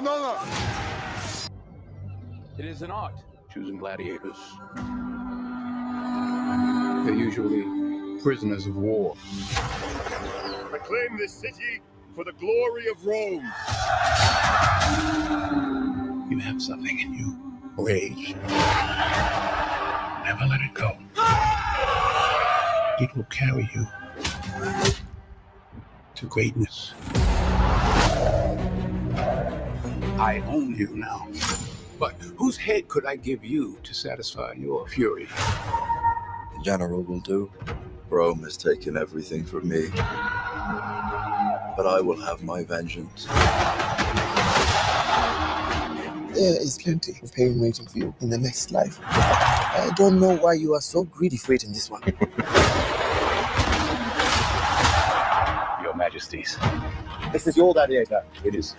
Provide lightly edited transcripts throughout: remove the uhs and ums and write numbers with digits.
FightForHonor! It is an art, choosing gladiators. They're usually prisoners of war. Reclaim this city for the glory of Rome. You have something in you. Rage. Never let it go. It will carry you to greatness. I own you now. But whose head could I give you to satisfy your fury? The general will do. Rome has taken everything from me. But I will have my vengeance. There is plenty of pain waiting for you in the next life. I don't know why you are so greedy for it in this one. Your Majesties. This is your gladiator. It is.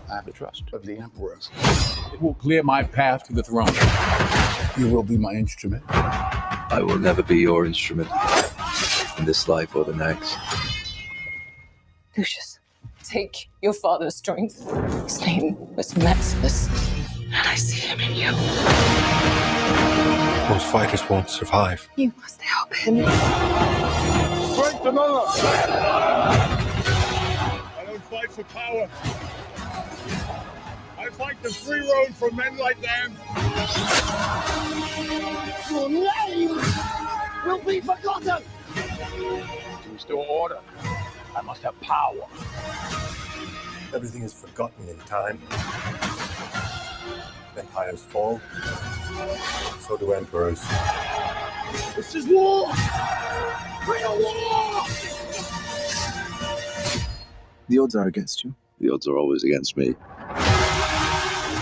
I have the trust of the emperors. It will clear my path to the throne. You will be my instrument. I will never be your instrument in this life or the next. Lucius, take your father's strength. His name was Maximus, and I see him in you. Most fighters won't survive. You must help him. Strength and honor! I don't fight for power. I fight the free road for men like them. Your name will be forgotten! To restore order, I must have power. Everything is forgotten in time. Empires fall, so do emperors. This is war! Real war! The odds are against you. The odds are always against me.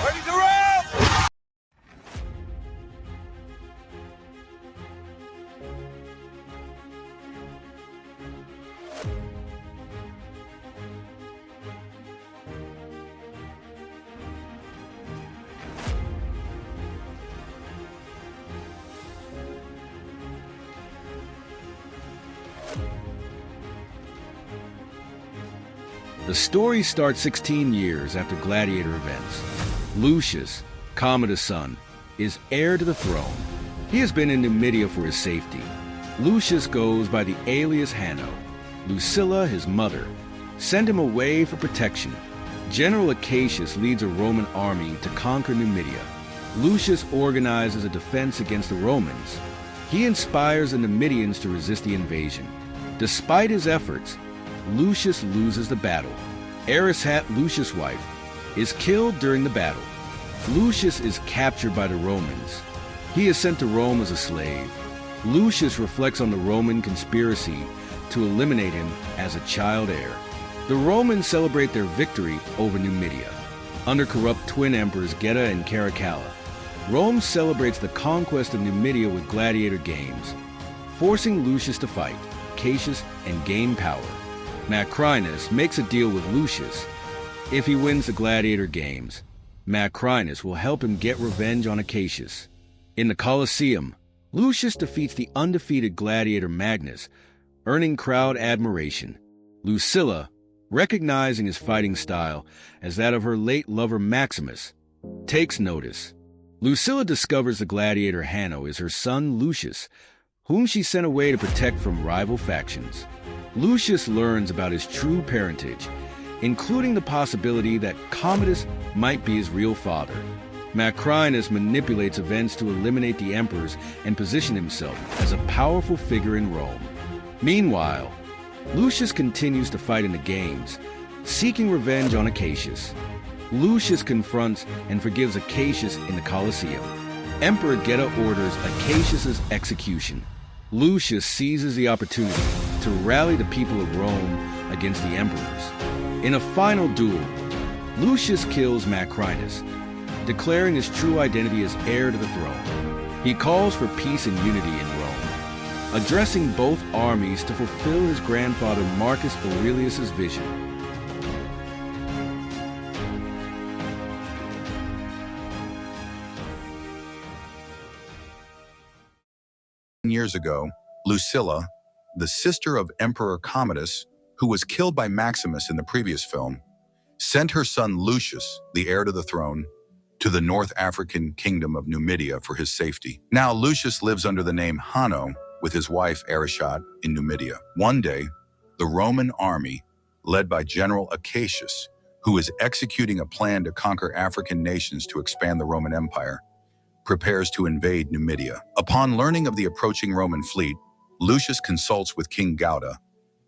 Ready to round! The story starts 16 years after Gladiator events. Lucius, Commodus' son, is heir to the throne. He has been in Numidia for his safety. Lucius goes by the alias Hanno. Lucilla, his mother, sent him away for protection. General Acacius leads a Roman army to conquer Numidia. Lucius organizes a defense against the Romans. He inspires the Numidians to resist the invasion. Despite his efforts, Lucius loses the battle. Arishat, Lucius' wife, is killed during the battle. Lucius is captured by the Romans. He is sent to Rome as a slave. Lucius reflects on the Roman conspiracy to eliminate him as a child heir. The Romans celebrate their victory over Numidia. Under corrupt twin emperors Geta and Caracalla, Rome celebrates the conquest of Numidia with gladiator games, forcing Lucius to fight Acacius and gain power. Macrinus makes a deal with Lucius. If he wins the gladiator games, Macrinus will help him get revenge on Acacius. In the Colosseum, Lucius defeats the undefeated gladiator Magnus, earning crowd admiration. Lucilla, recognizing his fighting style as that of her late lover Maximus, takes notice. Lucilla discovers the gladiator Hanno is her son Lucius, whom she sent away to protect from rival factions. Lucius learns about his true parentage, including the possibility that Commodus might be his real father. Macrinus manipulates events to eliminate the emperors and position himself as a powerful figure in Rome. Meanwhile, Lucius continues to fight in the games, seeking revenge on Acacius. Lucius confronts and forgives Acacius in the Colosseum. Emperor Geta orders Acacius's execution. Lucius seizes the opportunity to rally the people of Rome against the emperors. In a final duel, Lucius kills Macrinus, declaring his true identity as heir to the throne. He calls for peace and unity in Rome, addressing both armies to fulfill his grandfather Marcus Aurelius's vision. Years ago, Lucilla, the sister of Emperor Commodus, who was killed by Maximus in the previous film, sent her son Lucius, the heir to the throne, to the North African kingdom of Numidia for his safety. Now Lucius lives under the name Hanno with his wife Arishat in Numidia. One day, the Roman army, led by General Acacius, who is executing a plan to conquer African nations to expand the Roman Empire, prepares to invade Numidia. Upon learning of the approaching Roman fleet, Lucius consults with King Gauda,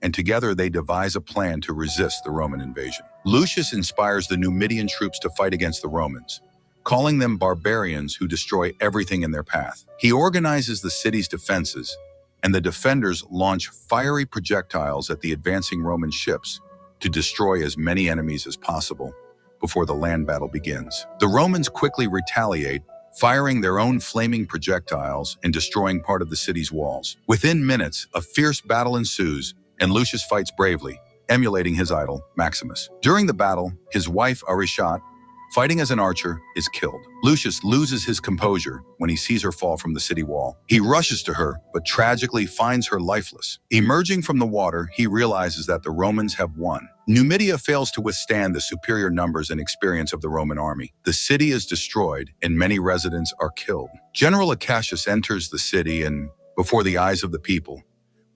and together they devise a plan to resist the Roman invasion. Lucius inspires the Numidian troops to fight against the Romans, calling them barbarians who destroy everything in their path. He organizes the city's defenses, and the defenders launch fiery projectiles at the advancing Roman ships to destroy as many enemies as possible before the land battle begins. The Romans quickly retaliate, firing their own flaming projectiles and destroying part of the city's walls. Within minutes, a fierce battle ensues, and Lucius fights bravely, emulating his idol, Maximus. During the battle, his wife, Arishat, fighting as an archer, is killed. Lucius loses his composure when he sees her fall from the city wall. He rushes to her, but tragically finds her lifeless. Emerging from the water, he realizes that the Romans have won. Numidia fails to withstand the superior numbers and experience of the Roman army. The city is destroyed, and many residents are killed. General Acacius enters the city and, before the eyes of the people,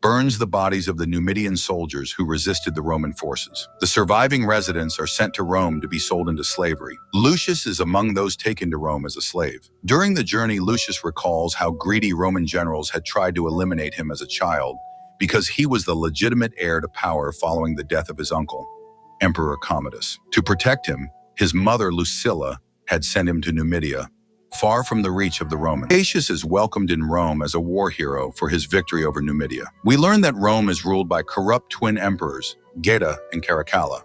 burns the bodies of the Numidian soldiers who resisted the Roman forces. The surviving residents are sent to Rome to be sold into slavery. Lucius is among those taken to Rome as a slave. During the journey, Lucius recalls how greedy Roman generals had tried to eliminate him as a child because he was the legitimate heir to power following the death of his uncle, Emperor Commodus. To protect him, his mother Lucilla had sent him to Numidia, far from the reach of the Romans. Acacius is welcomed in Rome as a war hero for his victory over Numidia. We learn that Rome is ruled by corrupt twin emperors, Geta and Caracalla,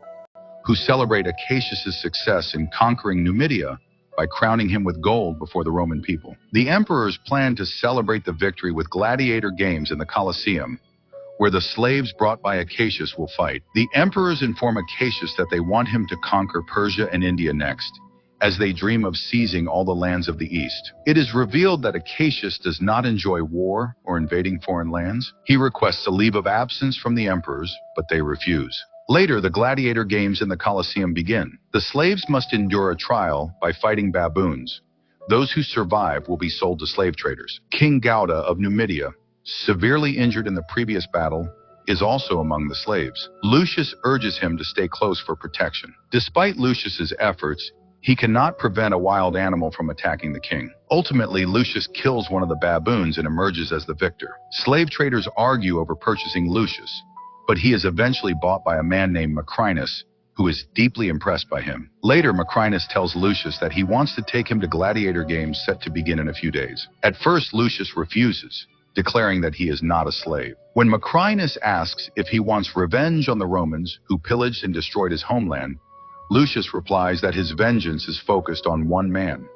who celebrate Acacius' success in conquering Numidia by crowning him with gold before the Roman people. The emperors plan to celebrate the victory with gladiator games in the Colosseum, where the slaves brought by Acacius will fight. The emperors inform Acacius that they want him to conquer Persia and India next, as they dream of seizing all the lands of the East. It is revealed that Acacius does not enjoy war or invading foreign lands. He requests a leave of absence from the emperors, but they refuse. Later, the gladiator games in the Colosseum begin. The slaves must endure a trial by fighting baboons. Those who survive will be sold to slave traders. King Gauda of Numidia, severely injured in the previous battle, is also among the slaves. Lucius urges him to stay close for protection. Despite Lucius's efforts, he cannot prevent a wild animal from attacking the king. Ultimately, Lucius kills one of the baboons and emerges as the victor. Slave traders argue over purchasing Lucius, but he is eventually bought by a man named Maximus, who is deeply impressed by him. Later, Maximus tells Lucius that he wants to take him to gladiator games set to begin in a few days. At first, Lucius refuses, declaring that he is not a slave. When Maximus asks if he wants revenge on the Romans who pillaged and destroyed his homeland, Lucius replies that his vengeance is focused on one man,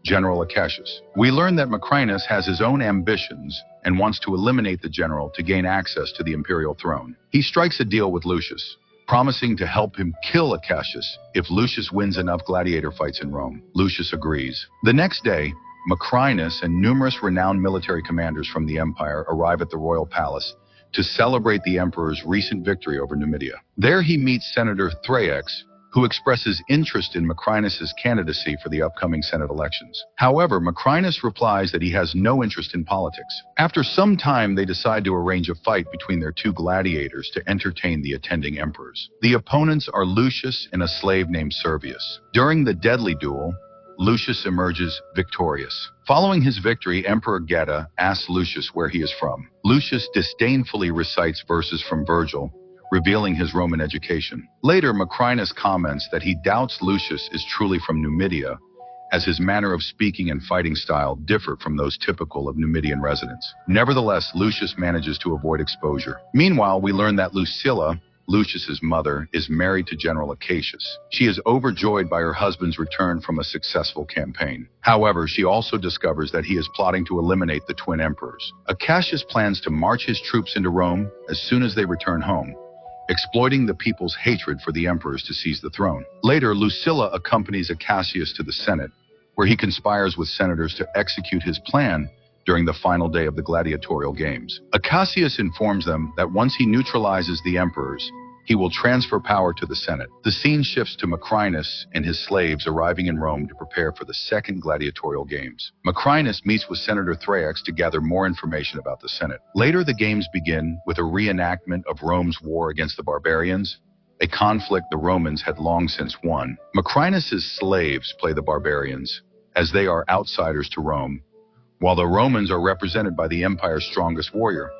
General Acacius. We learn that Maximus has his own ambitions and wants to eliminate the general to gain access to the imperial throne. He strikes a deal with Lucius, promising to help him kill Acacius if Lucius wins enough gladiator fights in Rome. Lucius agrees. The next day, Maximus and numerous renowned military commanders from the empire arrive at the royal palace to celebrate the emperor's recent victory over Numidia. There he meets Senator Thrax, who expresses interest in Maximus' candidacy for the upcoming Senate elections. However, Maximus replies that he has no interest in politics. After some time, they decide to arrange a fight between their two gladiators to entertain the attending emperors. The opponents are Lucius and a slave named Servius. During the deadly duel, Lucius emerges victorious. Following his victory, Emperor Geta asks Lucius where he is from. Lucius disdainfully recites verses from Virgil, revealing his Roman education. Later, Maximus comments that he doubts Lucius is truly from Numidia, as his manner of speaking and fighting style differ from those typical of Numidian residents. Nevertheless, Lucius manages to avoid exposure. Meanwhile, we learn that Lucilla, Lucius's mother, is married to General Acacius. She is overjoyed by her husband's return from a successful campaign. However, she also discovers that he is plotting to eliminate the twin emperors. Acacius plans to march his troops into Rome as soon as they return home, exploiting the people's hatred for the emperors to seize the throne. Later, Lucilla accompanies Acacius to the Senate, where he conspires with senators to execute his plan during the final day of the gladiatorial games. Acacius informs them that once he neutralizes the emperors, he will transfer power to the Senate. The scene shifts to Maximus and his slaves arriving in Rome to prepare for the second gladiatorial games. Maximus meets with Senator Thrax to gather more information about the Senate. Later, the games begin with a reenactment of Rome's war against the barbarians, a conflict the Romans had long since won. Maximus's slaves play the barbarians, as they are outsiders to Rome, while the Romans are represented by the empire's strongest warrior,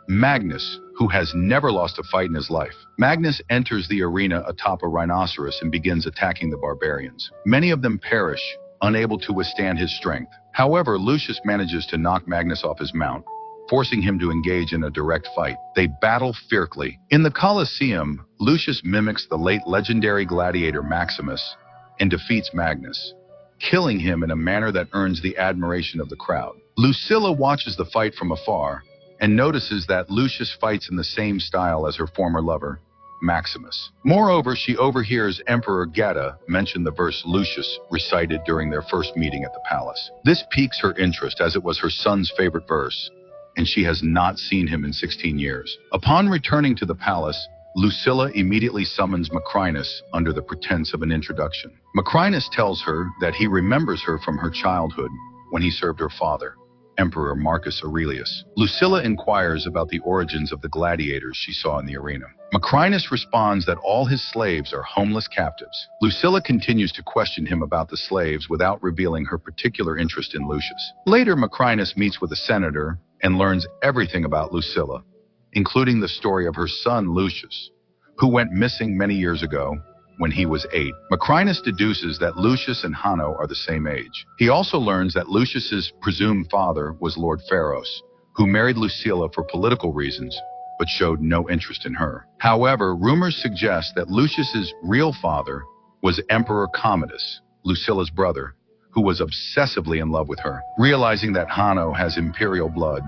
Magnus, who has never lost a fight in his life. Magnus enters the arena atop a rhinoceros and begins attacking the barbarians. Many of them perish, unable to withstand his strength. However, Lucius manages to knock Magnus off his mount, forcing him to engage in a direct fight. They battle fiercely. In the Colosseum, Lucius mimics the late legendary gladiator Maximus and defeats Magnus, killing him in a manner that earns the admiration of the crowd. Lucilla watches the fight from afar and notices that Lucius fights in the same style as her former lover, Maximus. Moreover, she overhears Emperor Geta mention the verse Lucius recited during their first meeting at the palace. This piques her interest as it was her son's favorite verse, and she has not seen him in 16 years. Upon returning to the palace, Lucilla immediately summons Maximus under the pretense of an introduction. Maximus tells her that he remembers her from her childhood when he served her father, Emperor Marcus Aurelius. Lucilla inquires about the origins of the gladiators she saw in the arena. Maximus responds that all his slaves are homeless captives. Lucilla continues to question him about the slaves without revealing her particular interest in Lucius. Later, Maximus meets with a senator and learns everything about Lucilla, including the story of her son Lucius, who went missing many years ago when he was 8. Maximus deduces that Lucius and Hanno are the same age. He also learns that Lucius's presumed father was Lord Pharos, who married Lucilla for political reasons, but showed no interest in her. However, rumors suggest that Lucius's real father was Emperor Commodus, Lucilla's brother, who was obsessively in love with her. Realizing that Hanno has imperial blood,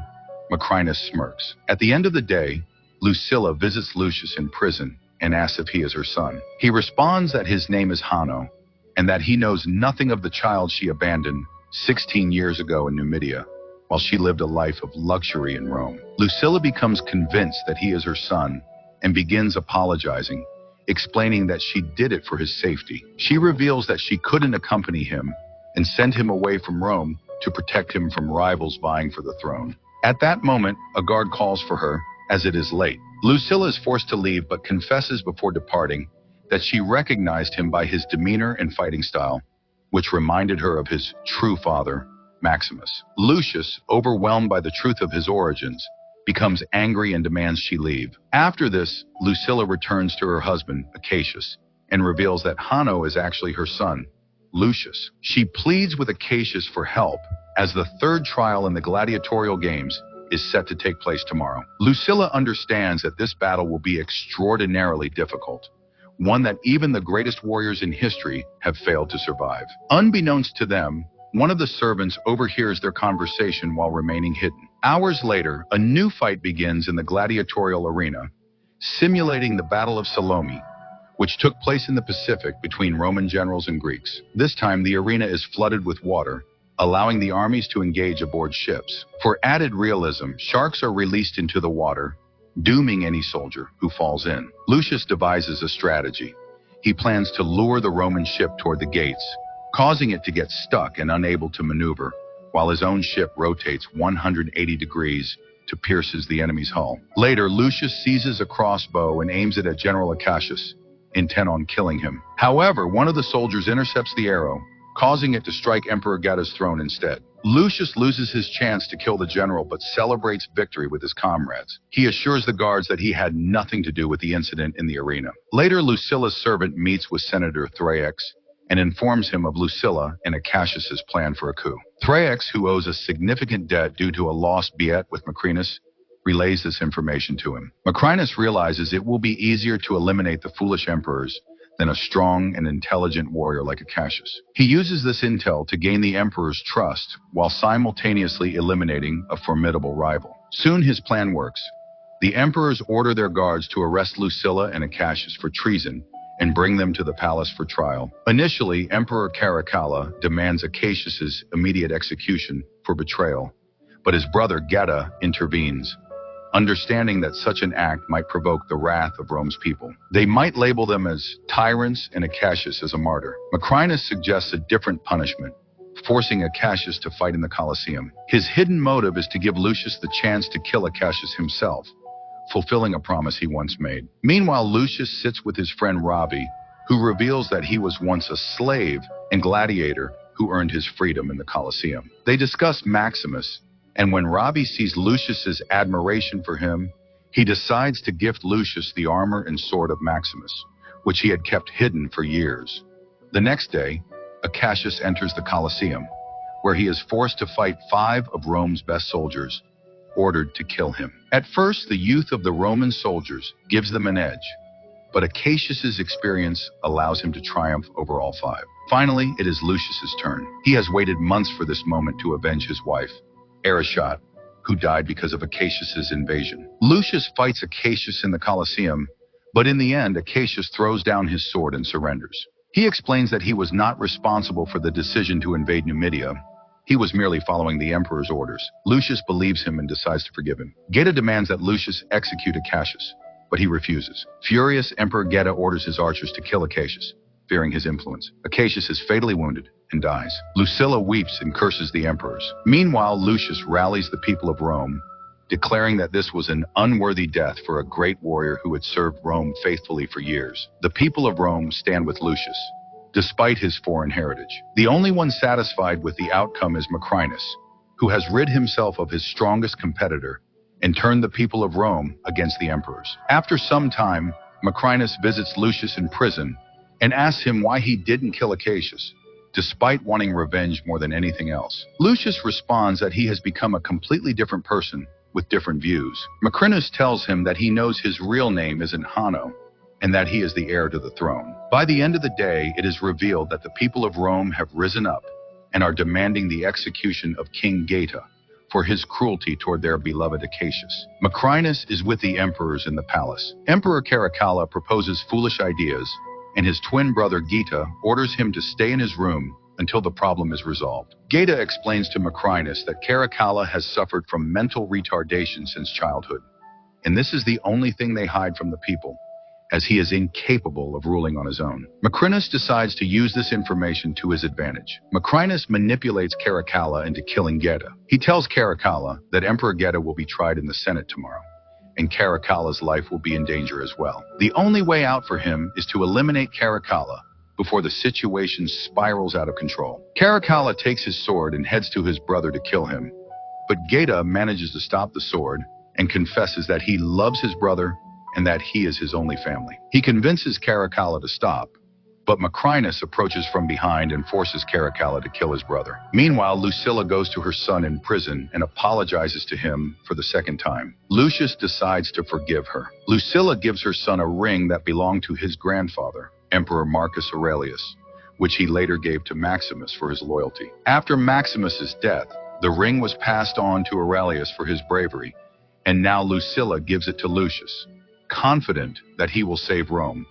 Maximus smirks. At the end of the day, Lucilla visits Lucius in prison and asks if he is her son. He responds that his name is Hanno, and that he knows nothing of the child she abandoned 16 years ago in Numidia, while she lived a life of luxury in Rome. Lucilla becomes convinced that he is her son and begins apologizing, explaining that she did it for his safety. She reveals that she couldn't accompany him and sent him away from Rome to protect him from rivals vying for the throne. At that moment, a guard calls for her, as it is late. Lucilla is forced to leave, but confesses before departing that she recognized him by his demeanor and fighting style, which reminded her of his true father, Maximus. Lucius, overwhelmed by the truth of his origins, becomes angry and demands she leave. After this, Lucilla returns to her husband, Acacius, and reveals that Hanno is actually her son, Lucius. She pleads with Acacius for help, as the third trial in the gladiatorial games is set to take place tomorrow. Lucilla understands that this battle will be extraordinarily difficult, one that even the greatest warriors in history have failed to survive. Unbeknownst to them, one of the servants overhears their conversation while remaining hidden. Hours later, a new fight begins in the gladiatorial arena, simulating the Battle of Salome, which took place in the Pacific between Roman generals and Greeks. This time, the arena is flooded with water, allowing the armies to engage aboard ships. For added realism, sharks are released into the water, dooming any soldier who falls in. Lucius devises a strategy. He plans to lure the Roman ship toward the gates, causing it to get stuck and unable to maneuver, while his own ship rotates 180 degrees to pierce the enemy's hull. Later, Lucius seizes a crossbow and aims it at General Acacius, intent on killing him. However, one of the soldiers intercepts the arrow, causing it to strike Emperor Geta's throne instead. Lucius loses his chance to kill the general, but celebrates victory with his comrades. He assures the guards that he had nothing to do with the incident in the arena. Later, Lucilla's servant meets with Senator Thrax and informs him of Lucilla and Acacius's plan for a coup. Thrax, who owes a significant debt due to a lost bet with Maximus, relays this information to him. Maximus realizes it will be easier to eliminate the foolish emperors than a strong and intelligent warrior like Acacius. He uses this intel to gain the emperor's trust while simultaneously eliminating a formidable rival. Soon his plan works. The emperors order their guards to arrest Lucilla and Acacius for treason and bring them to the palace for trial. Initially, Emperor Caracalla demands Acacius's immediate execution for betrayal, but his brother Geta intervenes, understanding that such an act might provoke the wrath of Rome's people. They might label them as tyrants and Cassius as a martyr. Macrinus suggests a different punishment, forcing Cassius to fight in the Colosseum. His hidden motive is to give Lucius the chance to kill Cassius himself, fulfilling a promise he once made. Meanwhile, Lucius sits with his friend Robbie, who reveals that he was once a slave and gladiator who earned his freedom in the Colosseum. They discuss Maximus, and when Robbie sees Lucius's admiration for him, he decides to gift Lucius the armor and sword of Maximus, which he had kept hidden for years. The next day, Cassius enters the Colosseum, where he is forced to fight 5 of Rome's best soldiers, ordered to kill him. At first, the youth of the Roman soldiers gives them an edge, but Cassius's experience allows him to triumph over all 5. Finally, it is Lucius's turn. He has waited months for this moment to avenge his wife, Heir, who died because of Cassius's invasion. Lucius fights Cassius in the Colosseum, but in the end, Cassius throws down his sword and surrenders. He explains that he was not responsible for the decision to invade Numidia. He was merely following the emperor's orders. Lucius believes him and decides to forgive him. Geta demands that Lucius execute Cassius, but he refuses. Furious, Emperor Geta orders his archers to kill Cassius, fearing his influence. Cassius is fatally wounded and dies. Lucilla weeps and curses the emperors. Meanwhile, Lucius rallies the people of Rome, declaring that this was an unworthy death for a great warrior who had served Rome faithfully for years. The people of Rome stand with Lucius, despite his foreign heritage. The only one satisfied with the outcome is Macrinus, who has rid himself of his strongest competitor and turned the people of Rome against the emperors. After some time, Macrinus visits Lucius in prison and asks him why he didn't kill Cassius, despite wanting revenge more than anything else. Lucius responds that he has become a completely different person with different views. Macrinus tells him that he knows his real name isn't Hanno, and that he is the heir to the throne. By the end of the day, it is revealed that the people of Rome have risen up and are demanding the execution of King Geta for his cruelty toward their beloved Cassius. Macrinus is with the emperors in the palace. Emperor Caracalla proposes foolish ideas, and his twin brother Geta orders him to stay in his room until the problem is resolved. Geta explains to Macrinus that Caracalla has suffered from mental retardation since childhood, and this is the only thing they hide from the people, as he is incapable of ruling on his own. Macrinus decides to use this information to his advantage. Macrinus manipulates Caracalla into killing Geta. He tells Caracalla that Emperor Geta will be tried in the Senate tomorrow, and Caracalla's life will be in danger as well. The only way out for him is to eliminate Caracalla before the situation spirals out of control. Caracalla takes his sword and heads to his brother to kill him, but Geta manages to stop the sword and confesses that he loves his brother and that he is his only family. He convinces Caracalla to stop, but Macrinus approaches from behind and forces Caracalla to kill his brother. Meanwhile, Lucilla goes to her son in prison and apologizes to him for the second time. Lucius decides to forgive her. Lucilla gives her son a ring that belonged to his grandfather, Emperor Marcus Aurelius, which he later gave to Maximus for his loyalty. After Maximus's death, the ring was passed on to Aurelius for his bravery, and now Lucilla gives it to Lucius, confident that he will save Rome.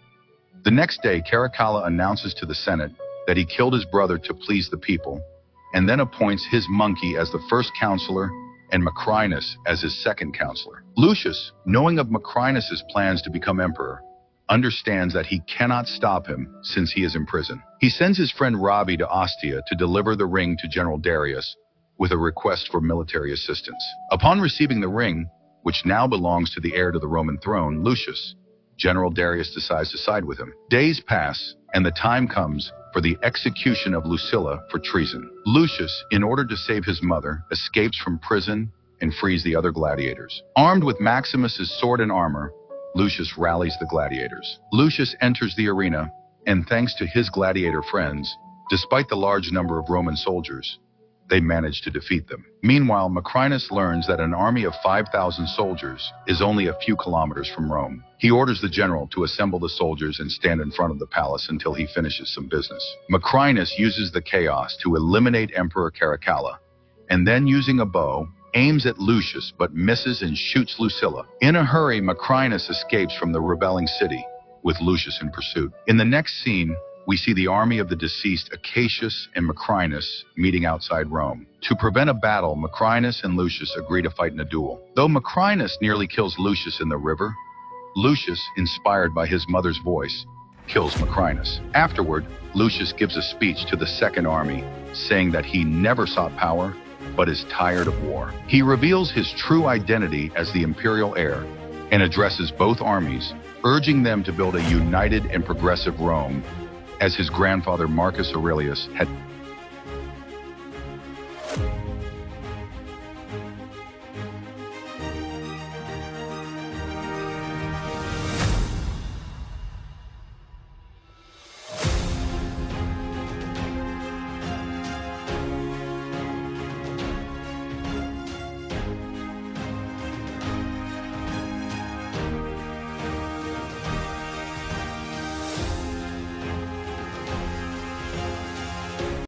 The next day, Caracalla announces to the Senate that he killed his brother to please the people, and then appoints his monkey as the first counselor and Macrinus as his second counselor. Lucius, knowing of Macrinus's plans to become emperor, understands that he cannot stop him since he is in prison. He sends his friend Robbie to Ostia to deliver the ring to General Darius with a request for military assistance. Upon receiving the ring, which now belongs to the heir to the Roman throne, Lucius, General Darius decides to side with him. Days pass, and the time comes for the execution of Lucilla for treason. Lucius, in order to save his mother, escapes from prison and frees the other gladiators. Armed with Maximus's sword and armor, Lucius rallies the gladiators. Lucius enters the arena, and thanks to his gladiator friends, despite the large number of Roman soldiers, they manage to defeat them. Meanwhile, Macrinus learns that an army of 5,000 soldiers is only a few kilometers from Rome. He orders the general to assemble the soldiers and stand in front of the palace until he finishes some business. Macrinus uses the chaos to eliminate Emperor Caracalla, and then using a bow, aims at Lucius but misses and shoots Lucilla. In a hurry, Macrinus escapes from the rebelling city, with Lucius in pursuit. In the next scene, we see the army of the deceased Acacius and Macrinus meeting outside Rome. To prevent a battle, Macrinus and Lucius agree to fight in a duel. Though Macrinus nearly kills Lucius in the river, Lucius, inspired by his mother's voice, kills Macrinus. Afterward, Lucius gives a speech to the Second Army, saying that he never sought power, but is tired of war. He reveals his true identity as the imperial heir and addresses both armies, urging them to build a united and progressive Rome, as his grandfather Marcus Aurelius had